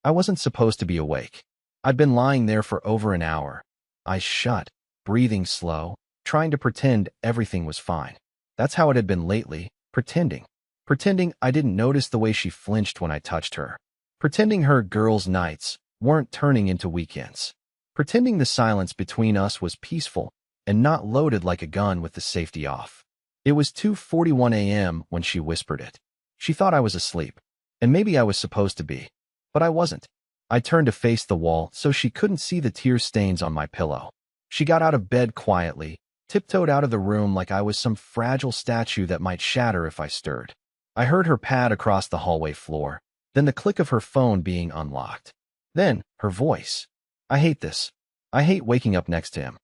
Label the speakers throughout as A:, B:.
A: I wasn't supposed to be awake. I'd been lying there for over an hour, eyes shut, breathing slow, trying to pretend everything was fine. That's how it had been lately, pretending. Pretending I didn't notice the way she flinched when I touched her. Pretending her girls' nights weren't turning into weekends. Pretending the silence between us was peaceful and not loaded like a gun with the safety off. It was 2:41 a.m. when she whispered it. She thought I was asleep, and maybe I was supposed to be, but I wasn't. I turned to face the wall so she couldn't see the tear stains on my pillow. She got out of bed quietly, tiptoed out of the room like I was some fragile statue that might shatter if I stirred. I heard her pad across the hallway floor, then the click of her phone being unlocked. Then, her voice. I hate this. I hate waking up next to him.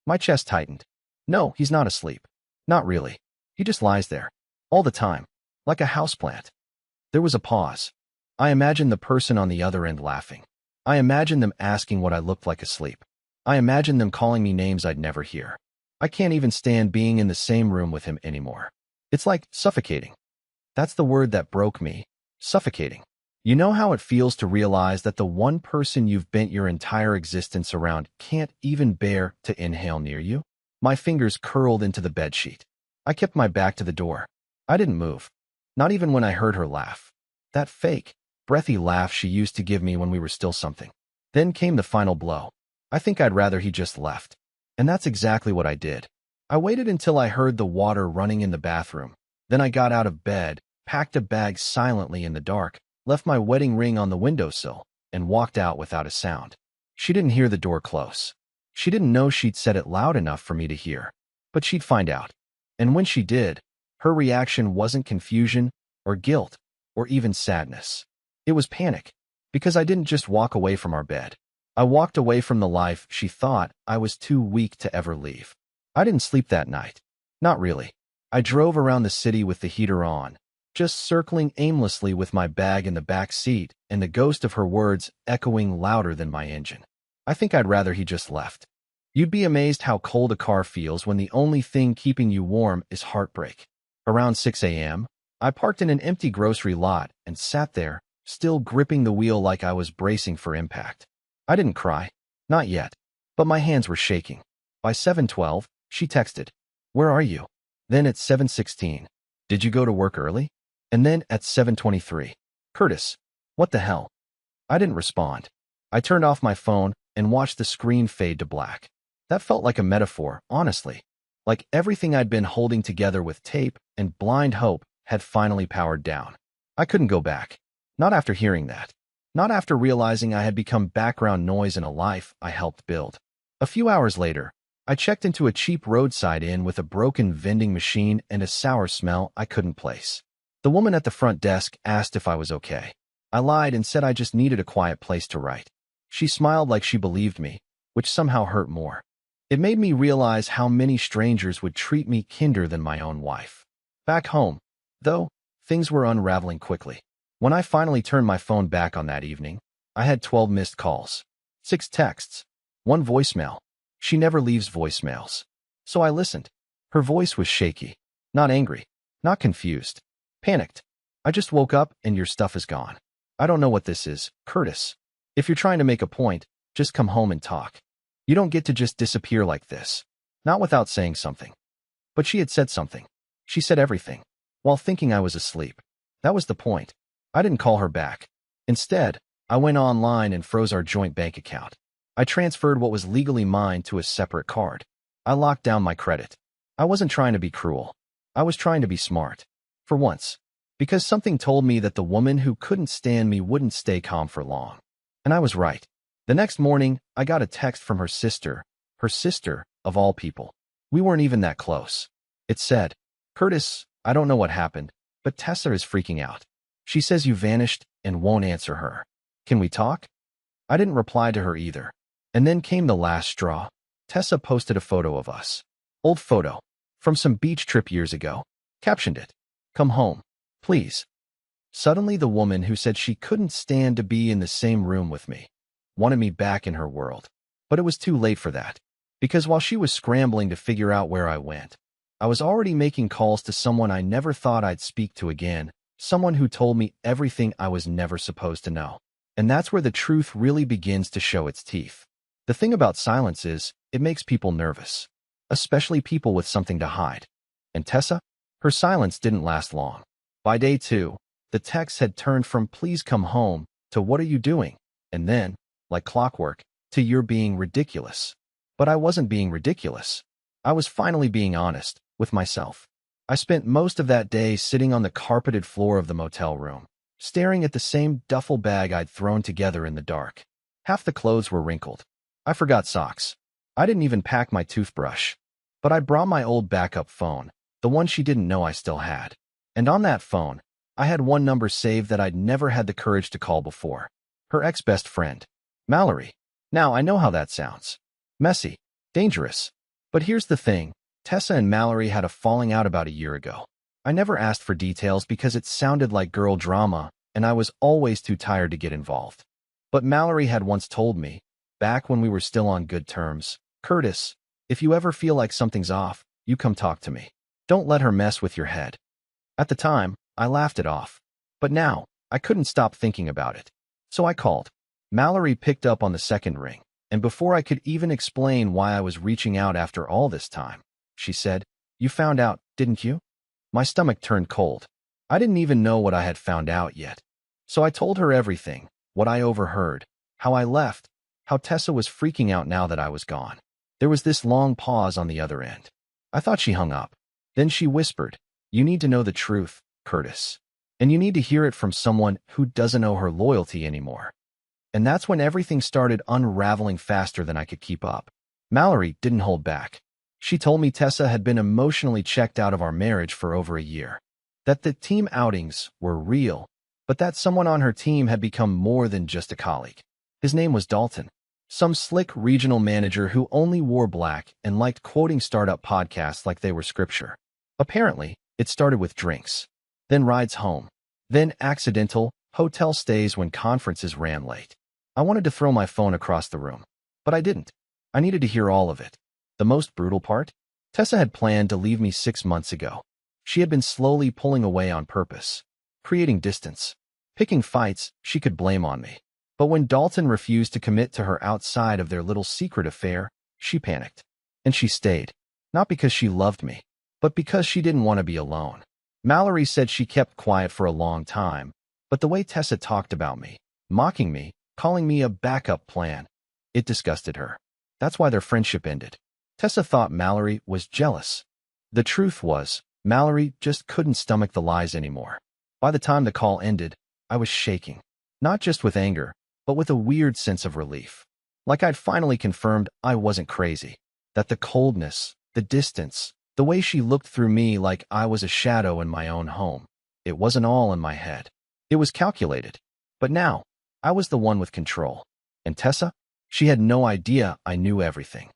A: My chest tightened. No, he's not asleep. Not really. He just lies there. All the time. Like a houseplant. There was a pause. I imagined the person on the other end laughing. I imagined them asking what I looked like asleep. I imagined them calling me names I'd never hear. I can't even stand being in the same room with him anymore. It's like suffocating. That's the word that broke me. Suffocating. You know how it feels to realize that the one person you've bent your entire existence around can't even bear to inhale near you? My fingers curled into the bedsheet. I kept my back to the door. I didn't move. Not even when I heard her laugh. That fake, breathy laugh she used to give me when we were still something. Then came the final blow. I think I'd rather he just left. And that's exactly what I did. I waited until I heard the water running in the bathroom. Then I got out of bed, packed a bag silently in the dark, left my wedding ring on the windowsill, and walked out without a sound. She didn't hear the door close. She didn't know she'd said it loud enough for me to hear. But she'd find out. And when she did, her reaction wasn't confusion or guilt or even sadness. It was panic. Because I didn't just walk away from our bed. I walked away from the life she thought I was too weak to ever leave. I didn't sleep that night. Not really. I drove around the city with the heater on, just circling aimlessly with my bag in the back seat and the ghost of her words echoing louder than my engine. I think I'd rather he just left. You'd be amazed how cold a car feels when the only thing keeping you warm is heartbreak. Around 6 a.m., I parked in an empty grocery lot and sat there, still gripping the wheel like I was bracing for impact. I didn't cry. Not yet. But my hands were shaking. By 7:12, she texted, "Where are you?" Then at 7:16, "Did you go to work early?" And then at 7:23, "Curtis, what the hell?" I didn't respond. I turned off my phone and watched the screen fade to black. That felt like a metaphor, honestly. Like everything I'd been holding together with tape and blind hope had finally powered down. I couldn't go back. Not after hearing that. Not after realizing I had become background noise in a life I helped build. A few hours later, I checked into a cheap roadside inn with a broken vending machine and a sour smell I couldn't place. The woman at the front desk asked if I was okay. I lied and said I just needed a quiet place to write. She smiled like she believed me, which somehow hurt more. It made me realize how many strangers would treat me kinder than my own wife. Back home, though, things were unraveling quickly. When I finally turned my phone back on that evening, I had 12 missed calls, 6 texts, 1 voicemail. She never leaves voicemails. So I listened. Her voice was shaky. Not angry. Not confused. Panicked. "I just woke up and your stuff is gone. I don't know what this is, Curtis. If you're trying to make a point, just come home and talk. You don't get to just disappear like this. Not without saying something." But she had said something. She said everything. While thinking I was asleep. That was the point. I didn't call her back. Instead, I went online and froze our joint bank account. I transferred what was legally mine to a separate card. I locked down my credit. I wasn't trying to be cruel. I was trying to be smart. For once. Because something told me that the woman who couldn't stand me wouldn't stay calm for long. And I was right. The next morning, I got a text from her sister, of all people. We weren't even that close. It said, "Curtis, I don't know what happened, but Tessa is freaking out. She says you vanished and won't answer her. Can we talk?" I didn't reply to her either. And then came the last straw. Tessa posted a photo of us. Old photo. From some beach trip years ago. Captioned it, "Come home, please." Suddenly the woman who said she couldn't stand to be in the same room with me wanted me back in her world. But it was too late for that. Because while she was scrambling to figure out where I went, I was already making calls to someone I never thought I'd speak to again, someone who told me everything I was never supposed to know. And that's where the truth really begins to show its teeth. The thing about silence is, it makes people nervous, especially people with something to hide. And Tessa? Her silence didn't last long. By day 2, the text had turned from "please come home" to "what are you doing?" and then, like clockwork, to "you're being ridiculous." But I wasn't being ridiculous. I was finally being honest with myself. I spent most of that day sitting on the carpeted floor of the motel room, staring at the same duffel bag I'd thrown together in the dark. Half the clothes were wrinkled. I forgot socks. I didn't even pack my toothbrush. But I brought my old backup phone, the one she didn't know I still had. And on that phone, I had one number saved that I'd never had the courage to call before. Her ex-best friend, Mallory. Now, I know how that sounds. Messy. Dangerous. But here's the thing. Tessa and Mallory had a falling out about a year ago. I never asked for details because it sounded like girl drama, and I was always too tired to get involved. But Mallory had once told me, back when we were still on good terms, "Curtis, if you ever feel like something's off, you come talk to me. Don't let her mess with your head." At the time, I laughed it off. But now, I couldn't stop thinking about it. So I called. Mallory picked up on the second ring, and before I could even explain why I was reaching out after all this time, she said, "You found out, didn't you?" My stomach turned cold. I didn't even know what I had found out yet. So I told her everything, what I overheard, how I left, how Tessa was freaking out now that I was gone. There was this long pause on the other end. I thought she hung up. Then she whispered, "You need to know the truth, Curtis. And you need to hear it from someone who doesn't owe her loyalty anymore." And that's when everything started unraveling faster than I could keep up. Mallory didn't hold back. She told me Tessa had been emotionally checked out of our marriage for over a year, that the team outings were real, but that someone on her team had become more than just a colleague. His name was Dalton, some slick regional manager who only wore black and liked quoting startup podcasts like they were scripture. Apparently, it started with drinks, then rides home, then accidental hotel stays when conferences ran late. I wanted to throw my phone across the room, but I didn't. I needed to hear all of it. The most brutal part? Tessa had planned to leave me 6 months ago. She had been slowly pulling away on purpose, creating distance, picking fights she could blame on me. But when Dalton refused to commit to her outside of their little secret affair, she panicked. And she stayed. Not because she loved me, but because she didn't want to be alone. Mallory said she kept quiet for a long time, but the way Tessa talked about me, mocking me, calling me a backup plan, it disgusted her. That's why their friendship ended. Tessa thought Mallory was jealous. The truth was, Mallory just couldn't stomach the lies anymore. By the time the call ended, I was shaking. Not just with anger, but with a weird sense of relief. Like I'd finally confirmed I wasn't crazy. That the coldness, the distance, the way she looked through me like I was a shadow in my own home, it wasn't all in my head. It was calculated. But now, I was the one with control. And Tessa? She had no idea I knew everything.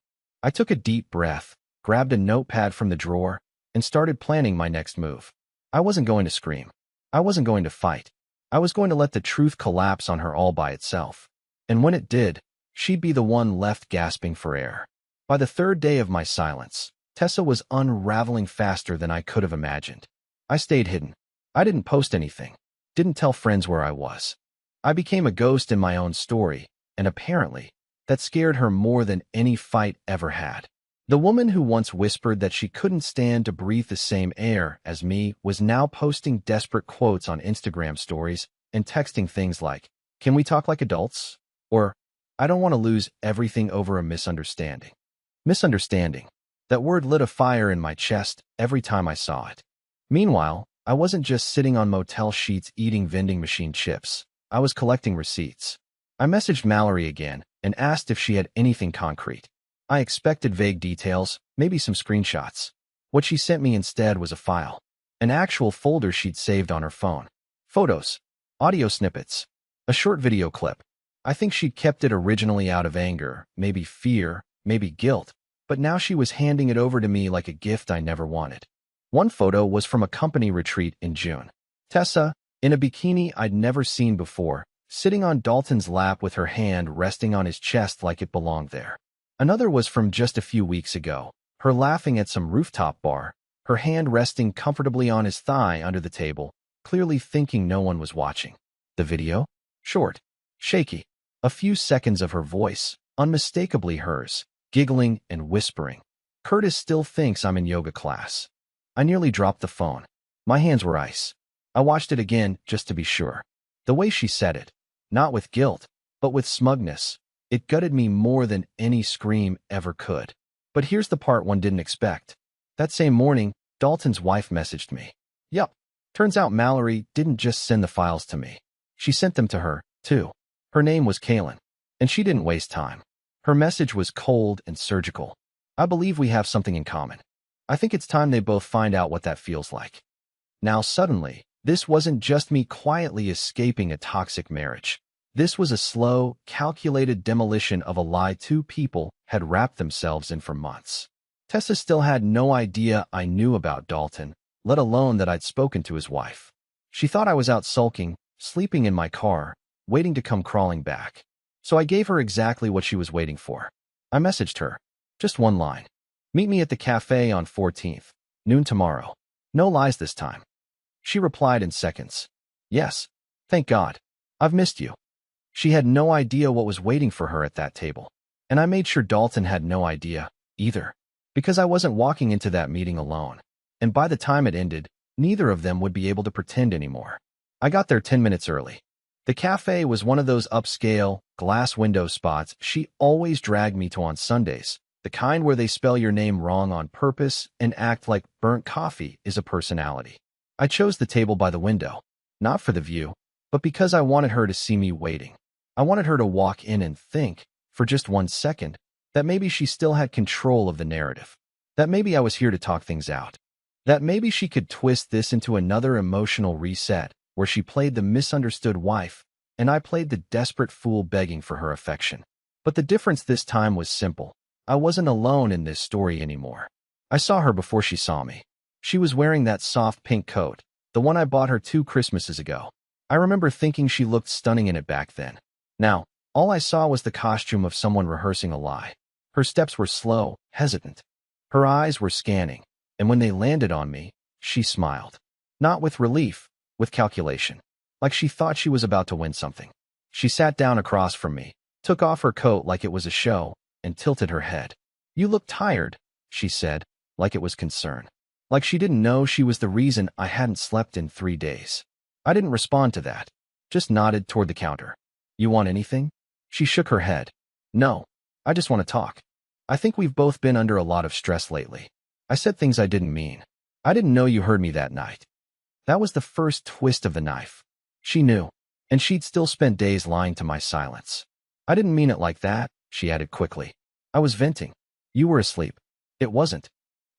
A: I took a deep breath, grabbed a notepad from the drawer, and started planning my next move. I wasn't going to scream. I wasn't going to fight. I was going to let the truth collapse on her all by itself. And when it did, she'd be the one left gasping for air. By the third day of my silence, Tessa was unraveling faster than I could have imagined. I stayed hidden. I didn't post anything. Didn't tell friends where I was. I became a ghost in my own story, and apparently, that scared her more than any fight ever had. The woman who once whispered that she couldn't stand to breathe the same air as me was now posting desperate quotes on Instagram stories and texting things like, "Can we talk like adults?" Or, "I don't want to lose everything over a misunderstanding." Misunderstanding. That word lit a fire in my chest every time I saw it. Meanwhile, I wasn't just sitting on motel sheets eating vending machine chips. I was collecting receipts. I messaged Mallory again and asked if she had anything concrete. I expected vague details, maybe some screenshots. What she sent me instead was a file. An actual folder she'd saved on her phone. Photos. Audio snippets. A short video clip. I think she'd kept it originally out of anger, maybe fear, maybe guilt, but now she was handing it over to me like a gift I never wanted. One photo was from a company retreat in June. Tessa, in a bikini I'd never seen before, sitting on Dalton's lap with her hand resting on his chest like it belonged there. Another was from just a few weeks ago, her laughing at some rooftop bar, her hand resting comfortably on his thigh under the table, clearly thinking no one was watching. The video? Short. shaky. A few seconds of her voice, unmistakably hers, giggling and whispering. Curtis still thinks I'm in yoga class. I nearly dropped the phone. My hands were ice. I watched it again just to be sure. The way she said it, not with guilt, but with smugness, it gutted me more than any scream ever could. But here's the part one didn't expect. That same morning, Dalton's wife messaged me. Yup, turns out Mallory didn't just send the files to me. She sent them to her, too. Her name was Kaylin, and she didn't waste time. Her message was cold and surgical. I believe we have something in common. I think it's time they both find out what that feels like. Now suddenly, this wasn't just me quietly escaping a toxic marriage. This was a slow, calculated demolition of a lie two people had wrapped themselves in for months. Tessa still had no idea I knew about Dalton, let alone that I'd spoken to his wife. She thought I was out sulking, sleeping in my car, waiting to come crawling back. So I gave her exactly what she was waiting for. I messaged her. Just one line. Meet me at the cafe on 14th, noon tomorrow. No lies this time. She replied in seconds. Yes. Thank God. I've missed you. She had no idea what was waiting for her at that table. And I made sure Dalton had no idea, either. Because I wasn't walking into that meeting alone. And by the time it ended, neither of them would be able to pretend anymore. I got there 10 minutes early. The cafe was one of those upscale, glass window spots she always dragged me to on Sundays, the kind where they spell your name wrong on purpose and act like burnt coffee is a personality. I chose the table by the window, not for the view, but because I wanted her to see me waiting. I wanted her to walk in and think, for just 1 second, that maybe she still had control of the narrative, that maybe I was here to talk things out, that maybe she could twist this into another emotional reset where she played the misunderstood wife and I played the desperate fool begging for her affection. But the difference this time was simple. I wasn't alone in this story anymore. I saw her before she saw me. She was wearing that soft pink coat, the one I bought her 2 Christmases ago. I remember thinking she looked stunning in it back then. Now, all I saw was the costume of someone rehearsing a lie. Her steps were slow, hesitant. Her eyes were scanning, and when they landed on me, she smiled. Not with relief, with calculation. Like she thought she was about to win something. She sat down across from me, took off her coat like it was a show, and tilted her head. You look tired, she said, like it was concern. Like she didn't know she was the reason I hadn't slept in 3 days. I didn't respond to that, just nodded toward the counter. You want anything? She shook her head. No, I just want to talk. I think we've both been under a lot of stress lately. I said things I didn't mean. I didn't know you heard me that night. That was the first twist of the knife. She knew, and she'd still spent days lying to my silence. I didn't mean it like that, she added quickly. I was venting. You were asleep. It wasn't.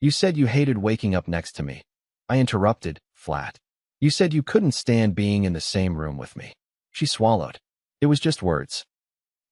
A: You said you hated waking up next to me. I interrupted, flat. You said you couldn't stand being in the same room with me. She swallowed. It was just words.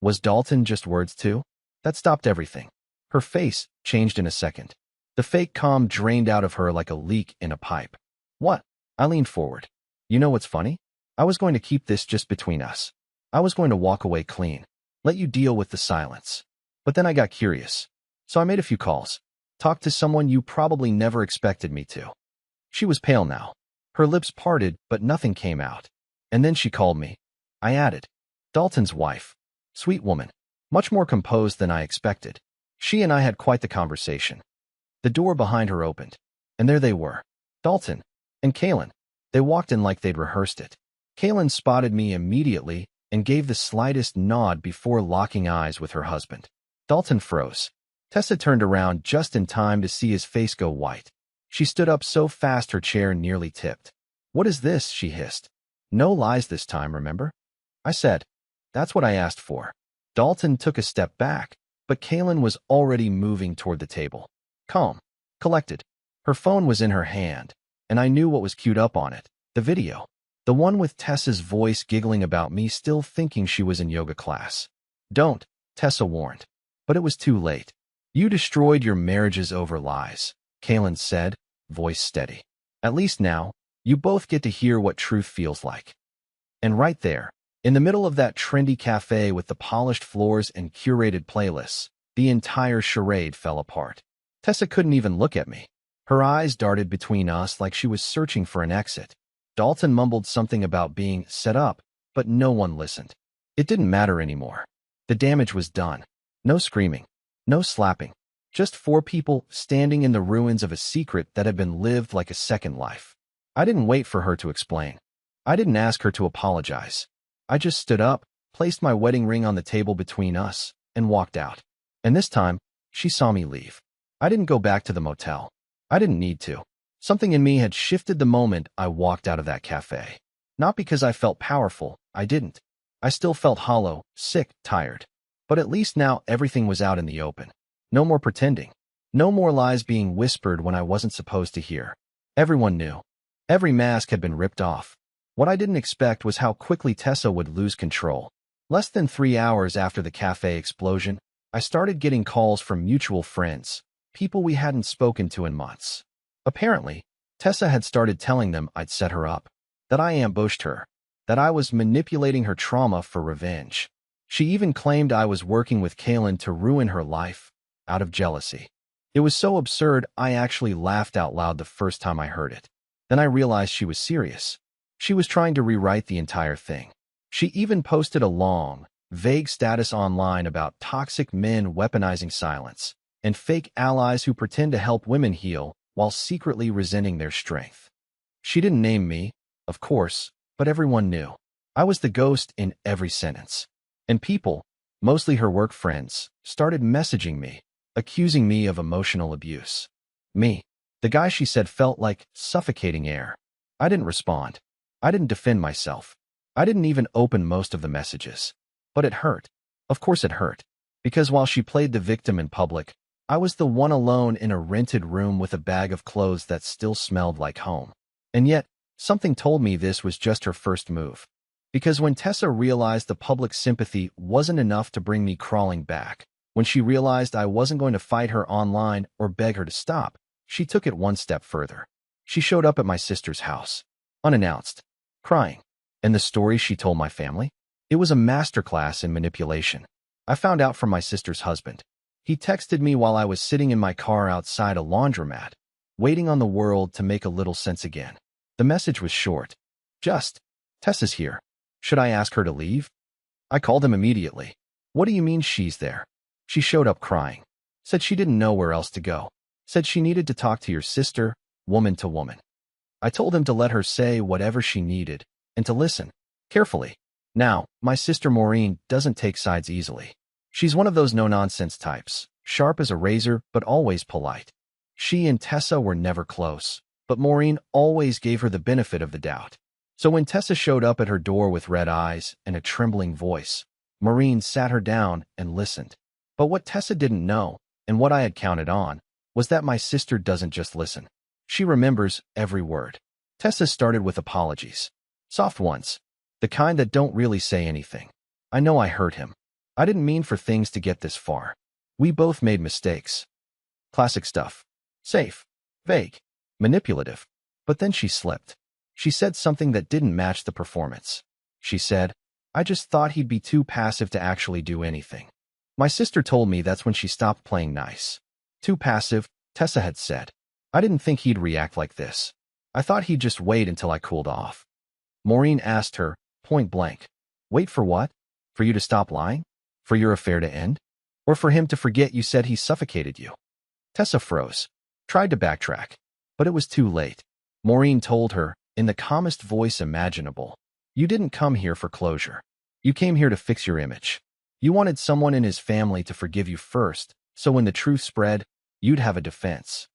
A: Was Dalton just words too? That stopped everything. Her face changed in a second. The fake calm drained out of her like a leak in a pipe. What? I leaned forward. You know what's funny? I was going to keep this just between us. I was going to walk away clean. Let you deal with the silence. But then I got curious. So I made a few calls. Talked to someone you probably never expected me to. She was pale now. Her lips parted, but nothing came out. And then she called me. I added. Dalton's wife. Sweet woman. Much more composed than I expected. She and I had quite the conversation. The door behind her opened. And there they were. Dalton. And Kaylin. They walked in like they'd rehearsed it. Kaylin spotted me immediately and gave the slightest nod before locking eyes with her husband. Dalton froze. Tessa turned around just in time to see his face go white. She stood up so fast her chair nearly tipped. What is this? She hissed. No lies this time, remember? I said. That's what I asked for. Dalton took a step back, but Kaylin was already moving toward the table. Calm. Collected. Her phone was in her hand, and I knew what was queued up on it. The video. The one with Tessa's voice giggling about me still thinking she was in yoga class. Don't, Tessa warned. But it was too late. You destroyed your marriages over lies, Kaylin said, voice steady. At least now, you both get to hear what truth feels like. And right there, in the middle of that trendy cafe with the polished floors and curated playlists, the entire charade fell apart. Tessa couldn't even look at me. Her eyes darted between us like she was searching for an exit. Dalton mumbled something about being set up, but no one listened. It didn't matter anymore. The damage was done. No screaming. No slapping. Just four people standing in the ruins of a secret that had been lived like a second life. I didn't wait for her to explain. I didn't ask her to apologize. I just stood up, placed my wedding ring on the table between us, and walked out. And this time, she saw me leave. I didn't go back to the motel. I didn't need to. Something in me had shifted the moment I walked out of that cafe. Not because I felt powerful, I didn't. I still felt hollow, sick, tired. But at least now everything was out in the open. No more pretending. No more lies being whispered when I wasn't supposed to hear. Everyone knew. Every mask had been ripped off. What I didn't expect was how quickly Tessa would lose control. Less than 3 hours after the cafe explosion, I started getting calls from mutual friends, people we hadn't spoken to in months. Apparently, Tessa had started telling them I'd set her up, that I ambushed her, that I was manipulating her trauma for revenge. She even claimed I was working with Kaylin to ruin her life, out of jealousy. It was so absurd I actually laughed out loud the first time I heard it. Then I realized she was serious. She was trying to rewrite the entire thing. She even posted a long, vague status online about toxic men weaponizing silence, and fake allies who pretend to help women heal while secretly resenting their strength. She didn't name me, of course, but everyone knew. I was the ghost in every sentence. And people, mostly her work friends, started messaging me, accusing me of emotional abuse. Me, the guy she said felt like suffocating air. I didn't respond. I didn't defend myself. I didn't even open most of the messages. But it hurt. Of course it hurt. Because while she played the victim in public, I was the one alone in a rented room with a bag of clothes that still smelled like home. And yet, something told me this was just her first move. Because when Tessa realized the public sympathy wasn't enough to bring me crawling back, when she realized I wasn't going to fight her online or beg her to stop, she took it one step further. She showed up at my sister's house, unannounced, crying. And the story she told my family? It was a masterclass in manipulation. I found out from my sister's husband. He texted me while I was sitting in my car outside a laundromat, waiting on the world to make a little sense again. The message was short. Just, Tessa's here. Should I ask her to leave? I called him immediately. What do you mean she's there? She showed up crying. Said she didn't know where else to go. Said she needed to talk to your sister, woman to woman. I told him to let her say whatever she needed, and to listen, carefully. Now, my sister Maureen doesn't take sides easily. She's one of those no-nonsense types, sharp as a razor but always polite. She and Tessa were never close, but Maureen always gave her the benefit of the doubt. So when Tessa showed up at her door with red eyes and a trembling voice, Maureen sat her down and listened. But what Tessa didn't know, and what I had counted on, was that my sister doesn't just listen. She remembers every word. Tessa started with apologies. Soft ones. The kind that don't really say anything. I know I hurt him. I didn't mean for things to get this far. We both made mistakes. Classic stuff. Safe. Vague. Manipulative. But then she slipped. She said something that didn't match the performance. She said, I just thought he'd be too passive to actually do anything. My sister told me that's when she stopped playing nice. Too passive, Tessa had said. I didn't think he'd react like this. I thought he'd just wait until I cooled off. Maureen asked her, point blank. Wait for what? For you to stop lying? For your affair to end? Or for him to forget you said he suffocated you? Tessa froze. Tried to backtrack. But it was too late. Maureen told her, in the calmest voice imaginable, you didn't come here for closure. You came here to fix your image. You wanted someone in his family to forgive you first, so when the truth spread, you'd have a defense.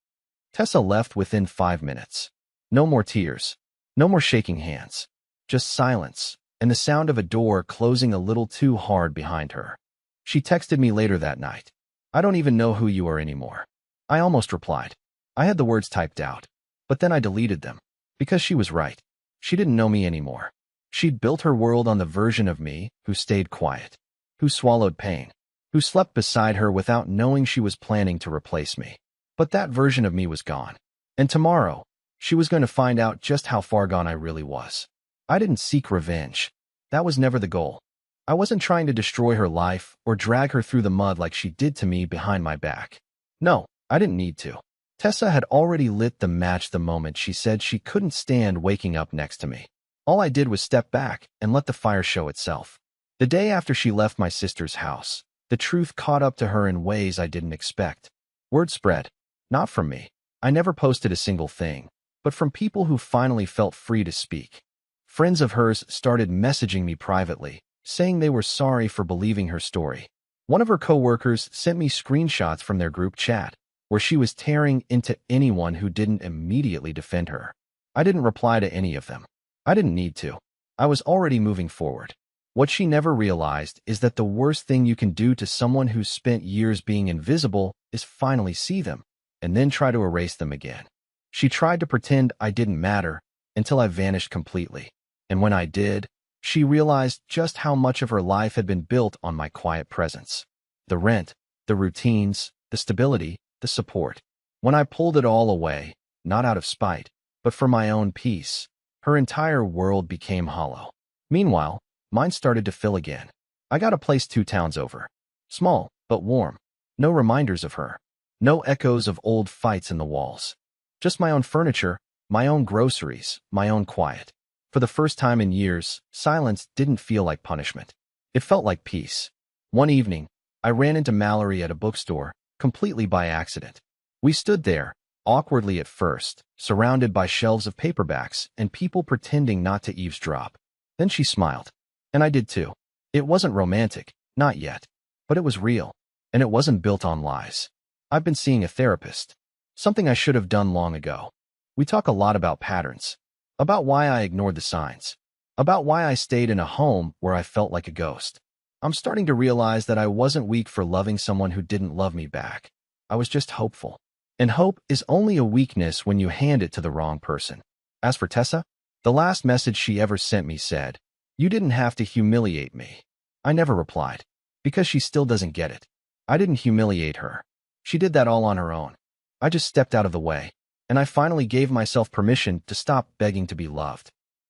A: Tessa left within 5 minutes. No more tears. No more shaking hands. Just silence, and the sound of a door closing a little too hard behind her. She texted me later that night. I don't even know who you are anymore. I almost replied. I had the words typed out, but then I deleted them. Because she was right. She didn't know me anymore. She'd built her world on the version of me who stayed quiet, who swallowed pain, who slept beside her without knowing she was planning to replace me. But that version of me was gone. And tomorrow, she was going to find out just how far gone I really was. I didn't seek revenge. That was never the goal. I wasn't trying to destroy her life or drag her through the mud like she did to me behind my back. No, I didn't need to. Tessa had already lit the match the moment she said she couldn't stand waking up next to me. All I did was step back and let the fire show itself. The day after she left my sister's house, the truth caught up to her in ways I didn't expect. Word spread. Not from me. I never posted a single thing, but from people who finally felt free to speak. Friends of hers started messaging me privately, saying they were sorry for believing her story. One of her coworkers sent me screenshots from their group chat, where she was tearing into anyone who didn't immediately defend her. I didn't reply to any of them. I didn't need to. I was already moving forward. What she never realized is that the worst thing you can do to someone who's spent years being invisible is finally see them, and then try to erase them again. She tried to pretend I didn't matter until I vanished completely. And when I did, she realized just how much of her life had been built on my quiet presence. The rent, the routines, the stability, the support. When I pulled it all away, not out of spite, but for my own peace, her entire world became hollow. Meanwhile, mine started to fill again. I got a place 2 towns over. Small, but warm. No reminders of her. No echoes of old fights in the walls. Just my own furniture, my own groceries, my own quiet. For the first time in years, silence didn't feel like punishment. It felt like peace. One evening, I ran into Mallory at a bookstore, completely by accident. We stood there, awkwardly at first, surrounded by shelves of paperbacks and people pretending not to eavesdrop. Then she smiled. And I did too. It wasn't romantic, not yet. But it was real. And it wasn't built on lies. I've been seeing a therapist. Something I should have done long ago. We talk a lot about patterns. About why I ignored the signs. About why I stayed in a home where I felt like a ghost. I'm starting to realize that I wasn't weak for loving someone who didn't love me back. I was just hopeful. And hope is only a weakness when you hand it to the wrong person. As for Tessa, the last message she ever sent me said, "You didn't have to humiliate me." I never replied, because she still doesn't get it. I didn't humiliate her. She did that all on her own. I just stepped out of the way, and I finally gave myself permission to stop begging to be loved.